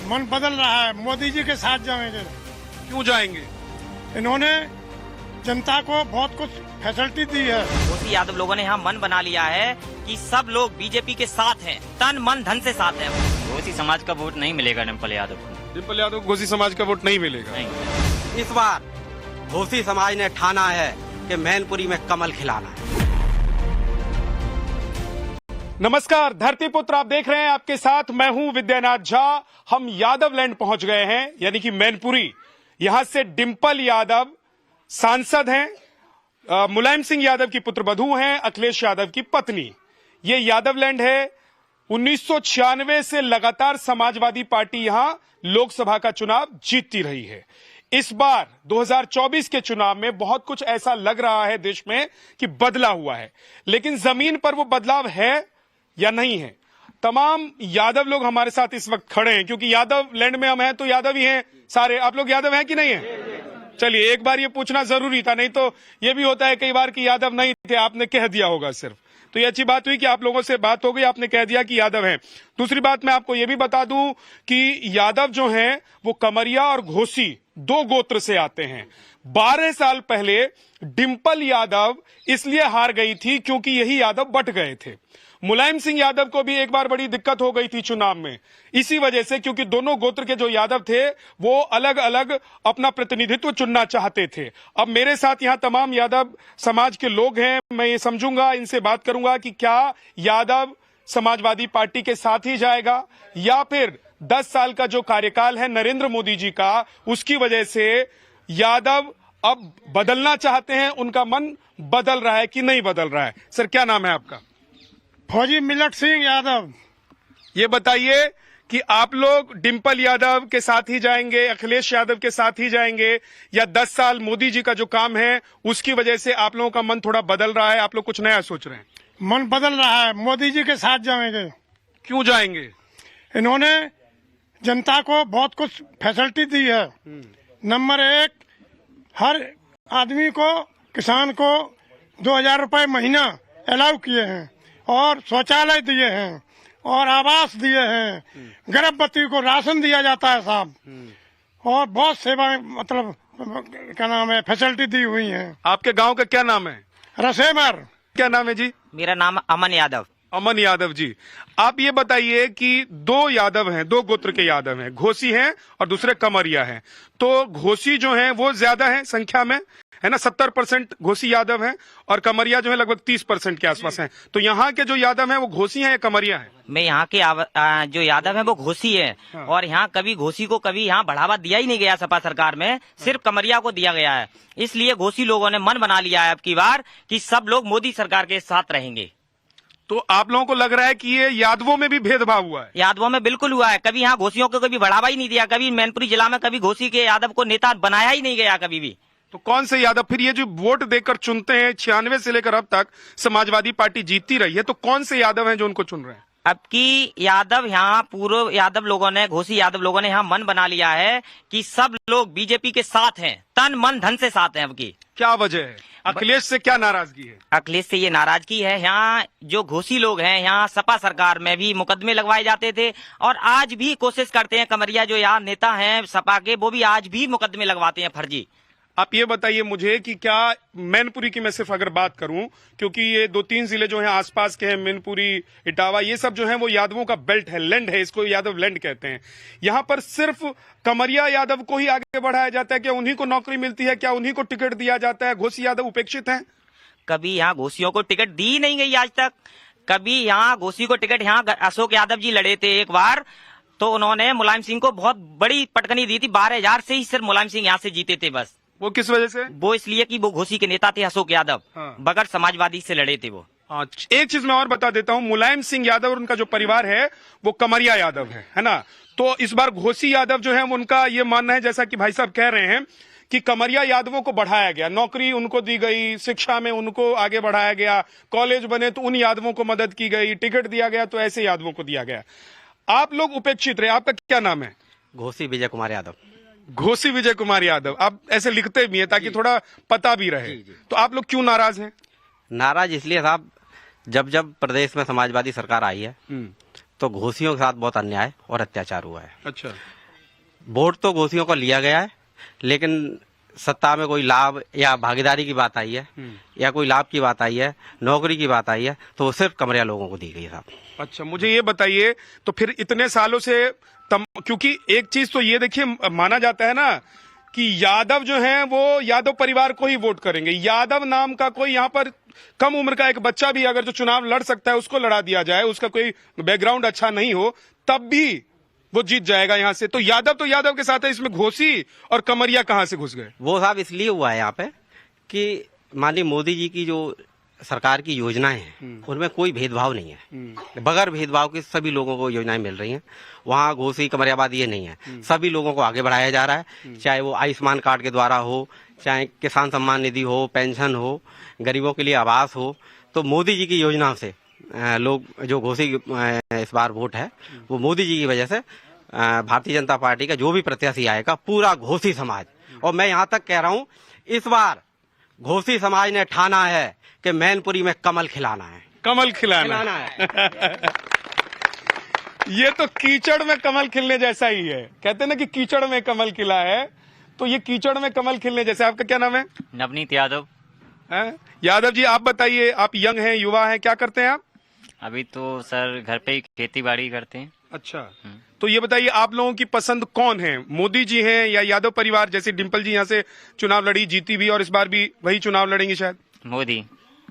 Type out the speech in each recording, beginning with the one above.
मन बदल रहा है, मोदी जी के साथ जाएंगे। क्यों जाएंगे? इन्होंने जनता को बहुत कुछ फैसिलिटी दी है। घोसी यादव लोगों ने यहाँ मन बना लिया है कि सब लोग बीजेपी के साथ हैं, तन मन धन से साथ हैं। घोसी समाज का वोट नहीं मिलेगा डिम्पल यादव को। डिम्पल यादव को घोसी समाज का वोट नहीं मिलेगा। नहीं। इस बार घोसी समाज ने ठाना है कि मैनपुरी में कमल खिलाना है। नमस्कार, धरतीपुत्र आप देख रहे हैं, आपके साथ मैं हूं विद्यानाथ झा। हम यादव लैंड पहुंच गए हैं, यानी कि मैनपुरी। यहां से डिम्पल यादव सांसद हैं, मुलायम सिंह यादव की पुत्रवधू हैं, अखिलेश यादव की पत्नी। ये यादव लैंड है। 1996 से लगातार समाजवादी पार्टी यहां लोकसभा का चुनाव जीतती रही है। इस बार 2024 के चुनाव में बहुत कुछ ऐसा लग रहा है देश में कि बदला हुआ है, लेकिन जमीन पर वो बदलाव है या नहीं है। तमाम यादव लोग हमारे साथ इस वक्त खड़े हैं, क्योंकि यादव लैंड में हम हैं तो यादव ही हैं सारे। आप लोग यादव हैं कि नहीं है? चलिए, एक बार ये पूछना जरूरी था, नहीं तो ये भी होता है कई बार कि यादव नहीं थे, आपने कह दिया होगा सिर्फ। तो ये अच्छी बात हुई कि आप लोगों से बात हो गई, आपने कह दिया कि यादव हैं। दूसरी बात मैं आपको ये भी बता दूं कि यादव जो हैं वो कमरिया और घोसी दो गोत्र से आते हैं। 12 साल पहले डिम्पल यादव इसलिए हार गई थी क्योंकि यही यादव बट गए थे। मुलायम सिंह यादव को भी एक बार बड़ी दिक्कत हो गई थी चुनाव में, इसी वजह से, क्योंकि दोनों गोत्र के जो यादव थे वो अलग अलग अपना प्रतिनिधित्व चुनना चाहते थे। अब मेरे साथ यहां तमाम यादव समाज के लोग हैं, मैं ये समझूंगा, इनसे बात करूंगा कि क्या यादव समाजवादी पार्टी के साथ ही जाएगा या फिर 10 साल का जो कार्यकाल है नरेंद्र मोदी जी का, उसकी वजह से यादव अब बदलना चाहते हैं, उनका मन बदल रहा है कि नहीं बदल रहा है। सर, क्या नाम है आपका? फौजी मिलट सिंह यादव। ये बताइए कि आप लोग डिम्पल यादव के साथ ही जाएंगे, अखिलेश यादव के साथ ही जाएंगे, या 10 साल मोदी जी का जो काम है उसकी वजह से आप लोगों का मन थोड़ा बदल रहा है, आप लोग कुछ नया सोच रहे हैं? मन बदल रहा है, मोदी जी के साथ जाएंगे। क्यों जाएंगे? इन्होंने जनता को बहुत कुछ फैसिलिटी दी है। नंबर 1, हर आदमी को, किसान को 2000 रुपए महीना अलाउ किए हैं, और शौचालय दिए हैं, और आवास दिए हैं, गर्भवती को राशन दिया जाता है साहब, और बहुत सेवाएं, मतलब क्या नाम है, फैसिलिटी दी हुई हैं। आपके गांव का क्या नाम है? रसेमर। क्या नाम है जी? मेरा नाम अमन यादव। अमन यादव जी, आप ये बताइए कि दो यादव हैं, दो गोत्र के यादव हैं, घोसी हैं और दूसरे कमरिया हैं। तो घोसी जो हैं वो ज्यादा है संख्या में, है ना, 70% घोसी यादव हैं, और कमरिया जो है लगभग 30% के आसपास हैं। तो यहाँ के जो यादव हैं वो घोसी हैं या कमरिया हैं? मैं यहाँ के जो यादव हैं वो घोसी हैं। हाँ। और यहाँ कभी घोसी को कभी यहाँ बढ़ावा दिया ही नहीं गया सपा सरकार में, सिर्फ कमरिया को दिया गया है। इसलिए घोसी लोगों ने मन बना लिया है अब की बार कि सब लोग मोदी सरकार के साथ रहेंगे। तो आप लोगों को लग रहा है कि ये यादवों में भी भेदभाव हुआ है? यादवों में बिल्कुल हुआ है। कभी यहाँ घोसियों को कभी बढ़ावा ही नहीं दिया, कभी मैनपुरी जिला में कभी घोसी के यादव को नेता बनाया ही नहीं गया कभी भी। तो कौन से यादव फिर ये जो वोट देकर चुनते हैं, 96 से लेकर अब तक समाजवादी पार्टी जीतती रही है, तो कौन से यादव हैं जो उनको चुन रहे हैं? अब की यादव यहाँ पूर्व यादव लोगों ने, घोसी यादव लोगों ने यहाँ मन बना लिया है कि सब लोग बीजेपी के साथ हैं, तन मन धन से साथ हैं। अब की क्या वजह है? अखिलेश से क्या नाराजगी है? अखिलेश से ये नाराजगी है, यहाँ जो घोसी लोग हैं, यहाँ सपा सरकार में भी मुकदमे लगवाए जाते थे, और आज भी कोशिश करते हैं, कमरिया जो यहाँ नेता हैं सपा के, वो भी आज भी मुकदमे लगवाते हैं फर्जी। आप ये बताइए मुझे कि क्या मैनपुरी की मैं सिर्फ अगर बात करूं, क्योंकि ये 2-3 जिले जो हैं आसपास के हैं, मैनपुरी, इटावा, ये सब जो हैं वो यादवों का बेल्ट है, लैंड है, इसको यादव लैंड कहते हैं। यहाँ पर सिर्फ कमरिया यादव को ही आगे बढ़ाया जाता है? क्या उन्हीं को नौकरी मिलती है? क्या उन्हीं को टिकट दिया जाता है? घोसी यादव उपेक्षित हैं? कभी यहाँ घोसियों को टिकट दी नहीं गई आज तक। कभी यहाँ घोसी को टिकट, यहाँ अशोक यादव जी लड़े थे एक बार, तो उन्होंने मुलायम सिंह को बहुत बड़ी पटकनी दी थी। 12,000 से ही सिर्फ मुलायम सिंह यहाँ से जीते थे बस। वो किस वजह से? वो इसलिए कि वो घोसी के नेता थे अशोक यादव। हाँ। बगैर समाजवादी से लड़े थे वो। एक चीज मैं और बता देता हूं, मुलायम सिंह यादव और उनका जो परिवार है वो कमरिया यादव है ना। तो इस बार घोसी यादव जो है उनका ये मानना है, जैसा कि भाई साहब कह रहे हैं, कि कमरिया यादवों को बढ़ाया गया, नौकरी उनको दी गई, शिक्षा में उनको आगे बढ़ाया गया, कॉलेज बने तो उन यादवों को मदद की गई, टिकट दिया गया तो ऐसे यादवों को दिया गया। आप लोग उपेक्षित रहे। आपका क्या नाम है? घोसी विजय कुमार यादव। घोसी विजय कुमार यादव। आप ऐसे लिखते भी हैं ताकि थोड़ा पता भी रहे। तो आप लोग क्यों नाराज हैं? नाराज इसलिए साहब, जब जब प्रदेश में समाजवादी सरकार आई है तो घोसियों के साथ बहुत अन्याय और अत्याचार हुआ है। अच्छा। वोट तो घोषियों को लिया गया है, लेकिन सत्ता में कोई लाभ या भागीदारी की बात आई है या कोई लाभ की बात आई है, नौकरी की बात आई है, तो वो सिर्फ कमरिया लोगों को दी गई है साहब। अच्छा, मुझे ये बताइए, तो फिर इतने सालों से क्योंकि एक चीज तो ये देखिए, माना जाता है ना कि यादव जो हैं वो यादव परिवार को ही वोट करेंगे। यादव नाम का कोई यहाँ पर कम उम्र का एक बच्चा भी अगर जो चुनाव लड़ सकता है उसको लड़ा दिया जाए, उसका कोई बैकग्राउंड अच्छा नहीं हो, तब भी वो जीत जाएगा यहाँ से। तो यादव के साथ है, इसमें घोसी और कमरिया कहाँ से घुस गए? वो साहब इसलिए हुआ है यहाँ पे कि माननीय मोदी जी की जो सरकार की योजनाएं हैं उनमें कोई भेदभाव नहीं है, बगैर भेदभाव के सभी लोगों को योजनाएं मिल रही हैं। वहाँ घोसी कमरियाबाद ये नहीं है, सभी लोगों को आगे बढ़ाया जा रहा है, चाहे वो आयुष्मान कार्ड के द्वारा हो, चाहे किसान सम्मान निधि हो, पेंशन हो, गरीबों के लिए आवास हो। तो मोदी जी की योजना से लोग जो घोसी इस बार वोट है वो मोदी जी की वजह से भारतीय जनता पार्टी का जो भी प्रत्याशी आएगा पूरा घोसी समाज, और मैं यहाँ तक कह रहा हूँ इस बार घोसी समाज ने ठाना है कि मैनपुरी में कमल खिलाना है। कमल खिलाना है। ये तो कीचड़ में कमल खिलने जैसा ही है। कहते हैं ना कि कीचड़ में कमल खिला है, तो ये कीचड़ में कमल खिलने जैसा। आपका क्या नाम है? नवनीत यादव। यादव जी, आप बताइए, आप यंग हैं, युवा हैं, क्या करते हैं आप? अभी तो सर घर पे ही खेती बाड़ी करते हैं। अच्छा, तो ये बताइए, आप लोगों की पसंद कौन है? मोदी जी हैं या यादव परिवार? जैसे डिम्पल जी यहाँ से चुनाव लड़ी, जीती भी, और इस बार भी वही चुनाव लड़ेंगे शायद। मोदी।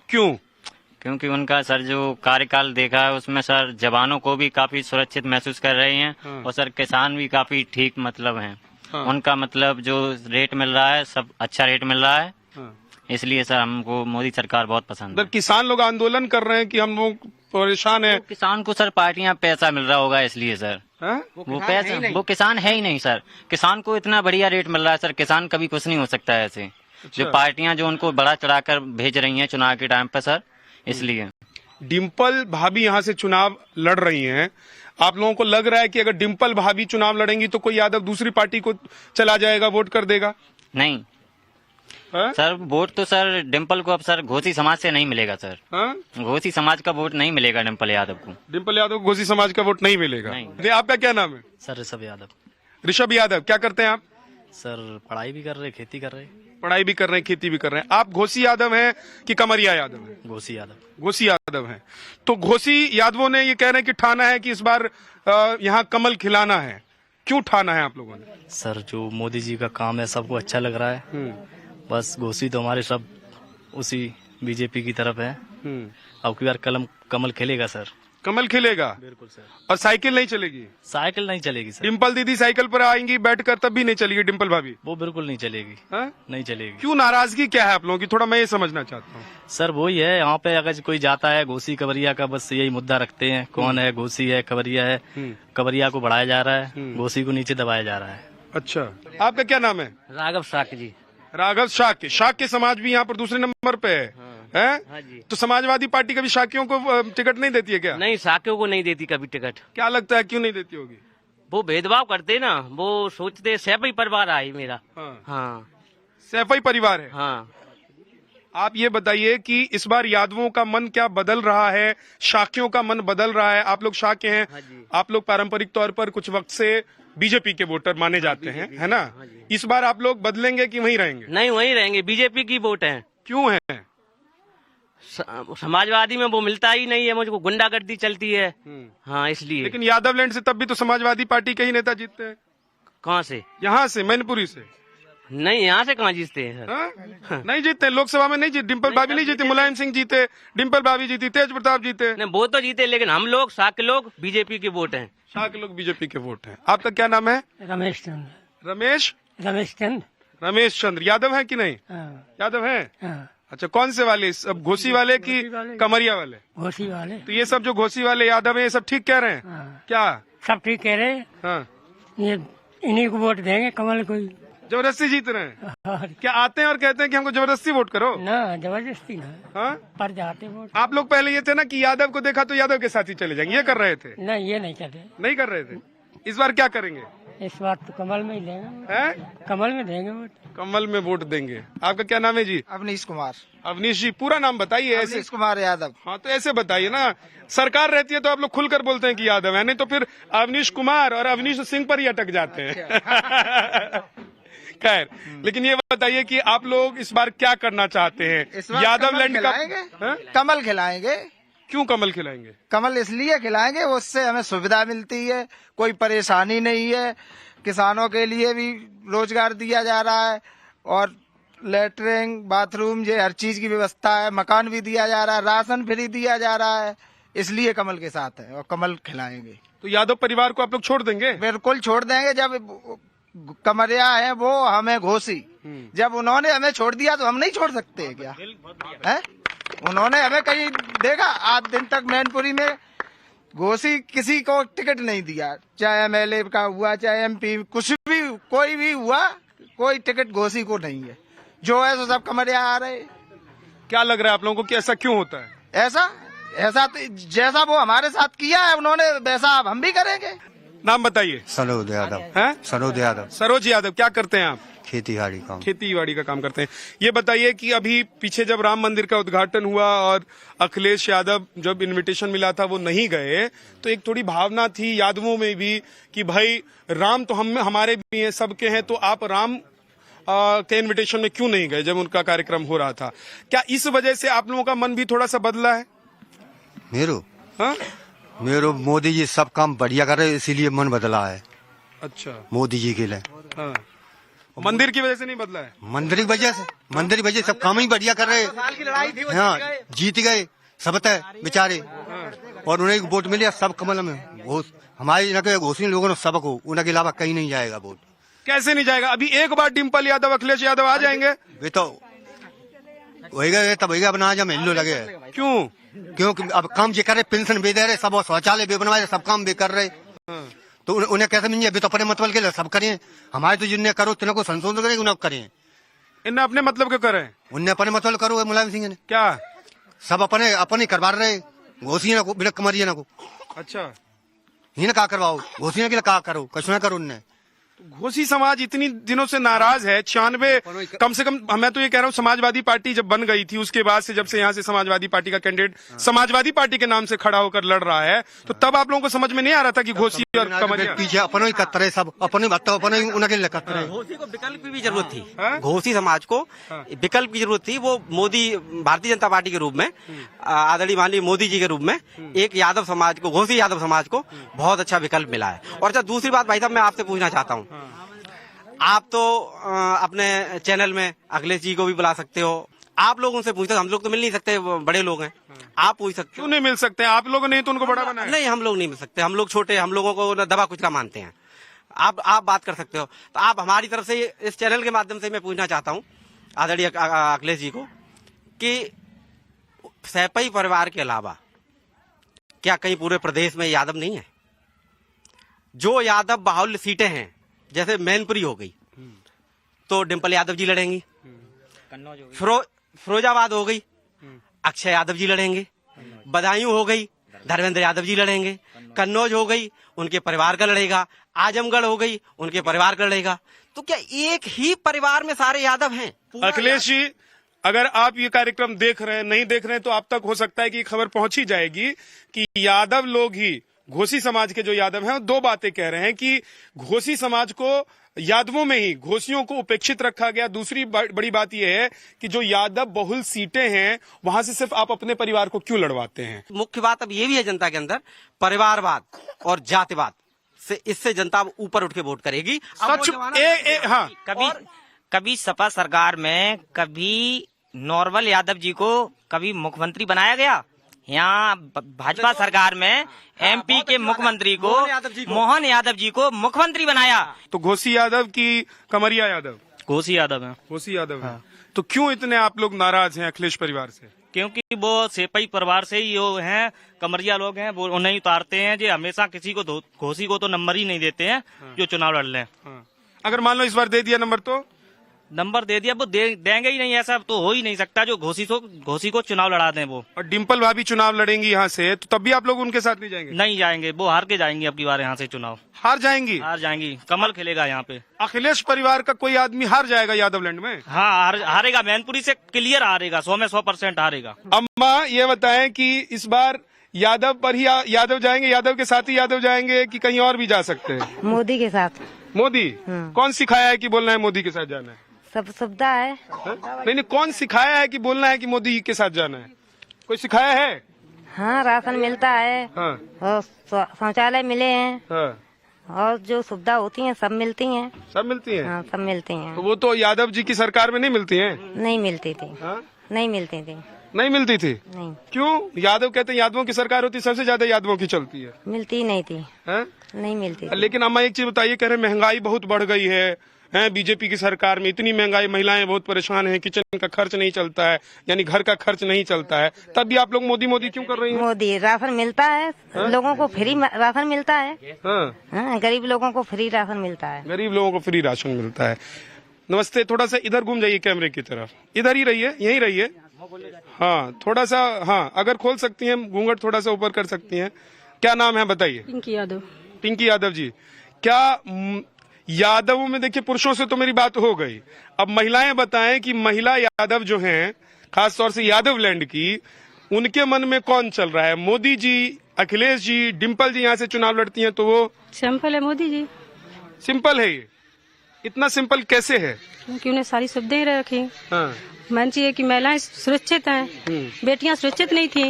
क्यों? क्योंकि उनका सर जो कार्यकाल देखा है उसमें सर जवानों को भी काफी सुरक्षित महसूस कर रहे हैं, और सर किसान भी काफी ठीक मतलब हैं। उनका मतलब जो रेट मिल रहा है सब अच्छा रेट मिल रहा है, इसलिए सर हमको मोदी सरकार बहुत पसंद है। किसान लोग आंदोलन कर रहे हैं कि हम लोग परेशान है। किसान को सर पार्टियां पैसा मिल रहा होगा इसलिए सर। वो पैसा, वो किसान है ही नहीं सर। किसान को इतना बढ़िया रेट मिल रहा है सर, किसान कभी कुछ नहीं हो सकता है ऐसे। जो पार्टियां जो उनको बड़ा चढ़ाकर भेज रही हैं चुनाव के टाइम पर सर, इसलिए। डिम्पल भाभी यहाँ से चुनाव लड़ रही हैं, आप लोगों को लग रहा है कि अगर डिम्पल भाभी चुनाव लड़ेंगी तो कोई यादव दूसरी पार्टी को चला जाएगा, वोट कर देगा? नहीं सर, वोट तो सर डिम्पल को अब सर घोसी समाज से नहीं मिलेगा सर। घोसी समाज का वोट नहीं मिलेगा डिम्पल यादव को। डिम्पल यादव को घोसी समाज का वोट नहीं मिलेगा? नहीं। आपका क्या नाम है? सर ऋषभ यादव। ऋषभ यादव, क्या करते हैं आप? सर पढ़ाई भी कर रहे, खेती कर रहे। पढ़ाई भी कर रहे हैं, खेती भी कर रहे हैं। आप घोसी यादव हैं कि कमरिया यादव हैं? घोसी यादव। घोसी यादव हैं। तो घोसी यादवों ने ये कह रहे हैं कि ठाना है कि इस बार यहाँ कमल खिलाना है। क्यों ठाना है आप लोगों ने? सर जो मोदी जी का काम है सबको अच्छा लग रहा है, बस घोसी तो हमारे सब उसी बीजेपी की तरफ है। अब की बार कमल खिलेगा सर। कमल खिलेगा? बिल्कुल सर। और साइकिल नहीं चलेगी? साइकिल नहीं चलेगी सर। डिम्पल दीदी साइकिल पर आएंगी बैठकर, तब भी नहीं चलेगी डिम्पल भाभी? वो बिल्कुल नहीं चलेगी। नहीं चलेगी। क्यों, नाराजगी क्या है आप लोगों की? थोड़ा मैं ये समझना चाहता हूँ। सर वही है, यहाँ पे अगर कोई जाता है घोसी कवरिया का बस यही मुद्दा रखते हैं, कौन है घोसी है कवरिया है। कवरिया को बढ़ाया जा रहा है, घोसी को नीचे दबाया जा रहा है। अच्छा, आपका क्या नाम है? राघव शाक जी। राघव शाक्य समाज भी यहाँ पर दूसरे नंबर पे है? हाँ जी। तो समाजवादी पार्टी कभी शाक्यों को टिकट नहीं देती है क्या? नहीं, शाक्यों को नहीं देती कभी टिकट। क्या लगता है क्यों नहीं देती होगी? वो भेदभाव करते ना, वो सोचते सैफई परिवार आई मेरा। हाँ। सैफई परिवार है। हाँ। आप ये बताइए कि इस बार यादवों का मन क्या बदल रहा है, शाक्यों का मन बदल रहा है? आप लोग शाक्य हैं, आप लोग पारंपरिक तौर पर कुछ वक्त से बीजेपी के वोटर माने जाते हैं, है ना? इस बार आप लोग बदलेंगे कि वहीं रहेंगे? नहीं, वहीं रहेंगे, बीजेपी की वोट है। क्यों है? समाजवादी में वो मिलता ही नहीं है मुझको, गुंडागर्दी चलती है। हाँ, इसलिए। लेकिन यादवलैंड से तब भी तो समाजवादी पार्टी के ही नेता जीतते हैं। कहाँ से? यहाँ से, मैनपुरी से। नहीं, यहाँ से कहाँ जीतते हैं सर? नहीं जीतते, लोकसभा में नहीं जीते। डिम्पल भाभी नहीं जीती, मुलायम सिंह जीते, डिम्पल भाभी जीती, तेज प्रताप जीते। नहीं, वो तो जीते, लेकिन हम लोग शाक्य लोग बीजेपी के वोट हैं। शाक्य लोग बीजेपी के वोट हैं। आपका क्या नाम है? रमेश चंद्र। रमेश चंद्र यादव है कि नहीं? यादव है। अच्छा, कौन से वाले? सब घोसी वाले की कमरिया वाले? घोसी वाले। तो ये सब जो घोसी वाले यादव है ये सब ठीक कह रहे हैं? क्या सब ठीक कह रहे हैं? ये इन्हीं को वोट देंगे, कमल को। जबरदस्ती जीत रहे हैं क्या? आते हैं और कहते हैं कि हमको जबरदस्ती वोट करो? ना, जबरदस्ती ना, पर जाते वोट। आप लोग पहले ये थे ना कि यादव को देखा तो यादव के साथ ही चले जाएंगे, ये कर रहे थे? नहीं, ये नहीं कर रहे। नहीं कर रहे थे। इस बार क्या करेंगे? इस बार तो कमल में ही देंगे, हैं? कमल में देंगे वोट। कमल में वोट देंगे। आपका क्या नाम है जी? अवनीश कुमार। अवनीश जी, पूरा नाम बताइए ऐसे। अवनीश कुमार यादव। हाँ तो ऐसे बताइए ना, सरकार रहती है तो आप लोग खुलकर बोलते हैं कि यादव है, नहीं तो फिर अवनीश कुमार और अवनीश सिंह पर ही अटक जाते हैं। खैर, लेकिन ये बताइए कि आप लोग इस बार क्या करना चाहते हैं? यादव लैंड का कमल खिलाएंगे। क्यों कमल खिलाएंगे? कमल इसलिए खिलाएंगे, उससे हमें सुविधा मिलती है, कोई परेशानी नहीं है, किसानों के लिए भी रोजगार दिया जा रहा है और लेटरिन बाथरूम ये हर चीज की व्यवस्था है, मकान भी दिया जा रहा है, राशन फ्री दिया जा रहा है, इसलिए कमल के साथ है और कमल खिलाएंगे। तो यादव परिवार को आप लोग छोड़ देंगे? बिल्कुल छोड़ देंगे। जब कमरिया है वो हमें घोसी, जब उन्होंने हमें छोड़ दिया तो हम नहीं छोड़ सकते हैं क्या? है उन्होंने हमें कहीं देखा आज दिन तक मैनपुरी में घोसी किसी को टिकट नहीं दिया, चाहे एमएलए का हुआ चाहे एमपी, कुछ भी कोई भी हुआ, कोई टिकट घोसी को नहीं है। जो है तो सब कमरिया आ रहे। क्या लग रहा है आप लोगों को कि ऐसा क्यों होता है? ऐसा तो जैसा वो हमारे साथ किया है उन्होंने, वैसा अब हम भी करेंगे। नाम बताइए। सरोज यादव। हैं? सरोज यादव। सरोज यादव, क्या करते हैं आप? खेतीबाड़ी काम। खेतीबाड़ी का काम करते हैं। ये बताइए कि अभी पीछे जब राम मंदिर का उद्घाटन हुआ और अखिलेश यादव जब इनविटेशन मिला था वो नहीं गए, तो एक थोड़ी भावना थी यादवों में भी कि भाई राम तो हम हमारे भी हैं, सबके हैं, तो आप राम के इनविटेशन में क्यों नहीं गए जब उनका कार्यक्रम हो रहा था? क्या इस वजह से आप लोगों का मन भी थोड़ा सा बदला है? मेरो मोदी जी सब काम बढ़िया कर रहे, इसीलिए मन बदला है। अच्छा, मोदी जी के लिए। हाँ। मंदिर की वजह से नहीं बदला है? मंदिर की वजह से सब काम ही बढ़िया कर रहे। हाँ, जीत गए सब तय बेचारे, और उन्हें वोट मिले सब कमल में। हमारे घोषणी लोगों ने सबको, उनके अलावा कहीं नहीं जाएगा वोट। कैसे नहीं जाएगा? अभी एक बार डिम्पल यादव अखिलेश यादव आ जाएंगे वे तो वही तब वही बना जा मिलो लगे। क्यों? क्योंकि अब काम जे कर रहे, पेंशन भी दे रहे, सब शौचालय भी बनवा रहे, सब काम भी कर रहे, तो उन्हें कैसे मिल जाए? तो अपने मतलब के लिए सब करें, हमारे तो जिन्हें करो तिन्हें को संशोधन करें, उन्हें करें। इन्हें अपने मतलब के करें, उन्हें अपने मतलब करो। मुलायम सिंह ने क्या सब अपने करवा रहे, घोषणा को बिना कमरिया को। अच्छा, इन्हें कहा करवाओ, घोषणा के लिए कहा करो, कुछ ना करो। उन्हें घोसी समाज इतनी दिनों से नाराज है। 96 कम से कम, मैं तो ये कह रहा हूँ, समाजवादी पार्टी जब बन गई थी उसके बाद से, जब से यहाँ से समाजवादी पार्टी का कैंडिडेट समाजवादी पार्टी के नाम से खड़ा होकर लड़ रहा है, तो तब आप लोगों को समझ में नहीं आ रहा था कि घोसी और कमरिया पीछे अपने ही कत्तर है, सब अपने बताओ, अपने उनके लिए कत्तर है। घोसी को विकल्प की भी जरूरत थी। घोसी समाज को विकल्प की जरूरत थी। वो मोदी, भारतीय जनता पार्टी के रूप में, आदरणीय माननीय मोदी जी के रूप में एक यादव समाज को, घोसी यादव समाज को बहुत अच्छा विकल्प मिला है। और अच्छा, दूसरी बात भाई साहब मैं आपसे पूछना चाहता हूँ, आप तो अपने चैनल में अखिलेश जी को भी बुला सकते हो, आप लोग उनसे पूछते, हम लोग तो मिल नहीं सकते, बड़े लोग हैं, आप पूछ सकते। क्यों नहीं मिल सकते? आप लोगों ने तो उनको बड़ा बनाया। नहीं, हम लोग नहीं मिल सकते, हम लोग छोटे, हम लोगों को दबा कुचला मानते हैं। आप बात कर सकते हो, तो आप हमारी तरफ से इस चैनल के माध्यम से मैं पूछना चाहता हूँ आदरणीय अखिलेश जी को कि सैपई परिवार के अलावा क्या कहीं पूरे प्रदेश में यादव नहीं है? जो यादव बाहुल्य सीटें हैं, जैसे मैनपुरी हो गई तो डिम्पल यादव जी लड़ेंगी, फिरोजाबाद हो गई अक्षय यादव जी लड़ेंगे, बदायूं हो गई धर्मेंद्र यादव जी लड़ेंगे, कन्नौज हो गई उनके परिवार का लड़ेगा, आजमगढ़ हो गई उनके परिवार का लड़ेगा। तो क्या एक ही परिवार में सारे यादव हैं? अखिलेश जी, अगर आप ये कार्यक्रम देख रहे हैं, नहीं देख रहे हैं, तो आप तक हो सकता है कि खबर पहुंची जाएगी कि यादव लोग ही, घोसी समाज के जो यादव हैं, दो बातें कह रहे हैं कि घोसी समाज को, यादवों में ही घोसियों को उपेक्षित रखा गया। दूसरी बड़ी बात यह है कि जो यादव बहुल सीटें हैं वहां से सिर्फ आप अपने परिवार को क्यों लड़वाते हैं? मुख्य बात अब ये भी है जनता के अंदर, परिवारवाद और जातिवाद से, इससे जनता ऊपर उठ के वोट करेगी। सच हाँ, कभी सपा सरकार में कभी नॉर्मल यादव जी को कभी मुख्यमंत्री बनाया गया? यहाँ भाजपा सरकार में एमपी के मुख्यमंत्री को, मोहन यादव जी को मुख्यमंत्री बनाया। तो घोसी यादव की कमरिया यादव? घोसी यादव है। घोसी यादव है। तो क्यों इतने आप लोग नाराज हैं अखिलेश परिवार से? क्योंकि वो सेपई परिवार से ही वो हैं, कमरिया लोग हैं, वो उन्हें ही उतारते हैं, जो हमेशा किसी को, घोसी को तो नंबर ही नहीं देते हैं जो चुनाव लड़ लें। अगर मान लो इस बार दे दिया नंबर नंबर दे दिया, वो देंगे ही नहीं, ऐसा तो हो ही नहीं सकता जो घोसी को चुनाव लड़ा दें वो। और डिम्पल भाभी चुनाव लड़ेंगी यहाँ से, तो तब भी आप लोग उनके साथ नहीं जाएंगे? नहीं जाएंगे, वो हार के जाएंगी अब की बार यहाँ से चुनाव। हार जाएंगी? हार जाएंगी, कमल खिलेगा यहाँ पे। अखिलेश परिवार का कोई आदमी हार जाएगा यादवलैंड में? हाँ हारेगा, मैनपुरी से क्लियर हारेगा, 100 में 100% हारेगा। अम्मा ये बताएं कि इस बार यादव पर ही यादव जाएंगे, यादव के साथ ही यादव जाएंगे कि कहीं और भी जा सकते हैं? मोदी के साथ। मोदी? कौन सिखाया है कि बोलना है मोदी के साथ जाना है? सब सुविधा है। नहीं, कौन सिखाया है कि बोलना है कि मोदी के साथ जाना है? कोई सिखाया है? हाँ, राशन मिलता है। हाँ। और शौचालय मिले हैं। हाँ। और जो सुविधा होती है सब मिलती हैं। सब मिलती हैं? हाँ, सब मिलती हैं। तो वो तो यादव जी की सरकार में नहीं मिलती हैं? नहीं मिलती थी। हाँ? नहीं मिलती थी। नहीं मिलती थी? नहीं। क्यों? यादव कहते हैं यादवों की सरकार होती, सबसे ज्यादा यादवों की चलती है। मिलती ही नहीं थी। है? नहीं मिलती थी। लेकिन अम्मा एक चीज बताइए, कह रहे महंगाई बहुत बढ़ गई है, बीजेपी की सरकार में इतनी महंगाई, महिलाएं बहुत परेशान हैं, किचन का खर्च नहीं चलता है, यानी घर का खर्च नहीं चलता है, तब भी आप लोग मोदी मोदी क्यों कर रही हैं? मोदी राशन मिलता है। लोगों को फ्री राशन मिलता है। हाँ। गरीब लोगों को फ्री राशन मिलता है। गरीब लोगों को फ्री राशन मिलता है। नमस्ते, थोड़ा सा इधर घूम जाइए कैमरे की तरफ, इधर ही रहिए, यहीं रहिए। हाँ, थोड़ा सा, हाँ अगर खोल सकती हैं घूंघट, थोड़ा सा ऊपर कर सकती हैं। क्या नाम है बताइए? पिंकी यादव। पिंकी यादव जी, क्या यादवों में, देखिए पुरुषों से तो मेरी बात हो गई, अब महिलाएं बताएं कि महिला यादव जो हैं, खासतौर से यादवलैंड की, उनके मन में कौन चल रहा है? मोदी जी, अखिलेश जी, डिम्पल जी यहाँ से चुनाव लड़ती हैं तो वो सिंपल है मोदी जी। सिंपल है? ये इतना सिंपल कैसे है? क्योंकि उन्हें सारी सुविधाएं रखी। हाँ। मान चाहिए कि महिलाएं सुरक्षित हैं, बेटियां सुरक्षित नहीं थी,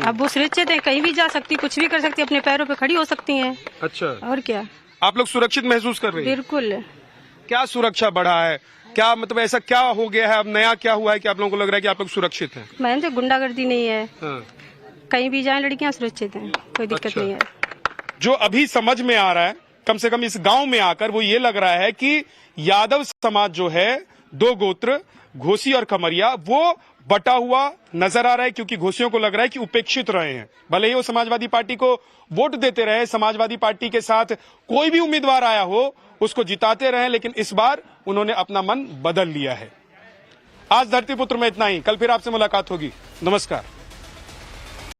अब वो सुरक्षित है, कहीं भी जा सकती, कुछ भी कर सकती, अपने पैरों पे खड़ी हो सकती हैं। अच्छा, और क्या आप लोग सुरक्षित महसूस कर रहे हैं? बिल्कुल। क्या सुरक्षा बढ़ा है? क्या मतलब ऐसा क्या हो गया है, अब नया क्या हुआ है कि आप लोगों को लग रहा है कि आप लोग सुरक्षित हैं? मैंने तो गुंडागर्दी नहीं है। हाँ। कहीं भी जाए लड़कियां सुरक्षित हैं, कोई दिक्कत नहीं है। जो अभी समझ में आ रहा है, कम से कम इस गांव में आकर, वो ये लग रहा है कि यादव समाज जो है, 2 गोत्र घोसी और कमरिया, वो बटा हुआ नजर आ रहा है, क्योंकि घोसियों को लग रहा है कि उपेक्षित रहे हैं। भले ही वो समाजवादी पार्टी को वोट देते रहे, समाजवादी पार्टी के साथ कोई भी उम्मीदवार आया हो उसको जिताते रहे, लेकिन इस बार उन्होंने अपना मन बदल लिया है। आज धरतीपुत्र में इतना ही, कल फिर आपसे मुलाकात होगी। नमस्कार।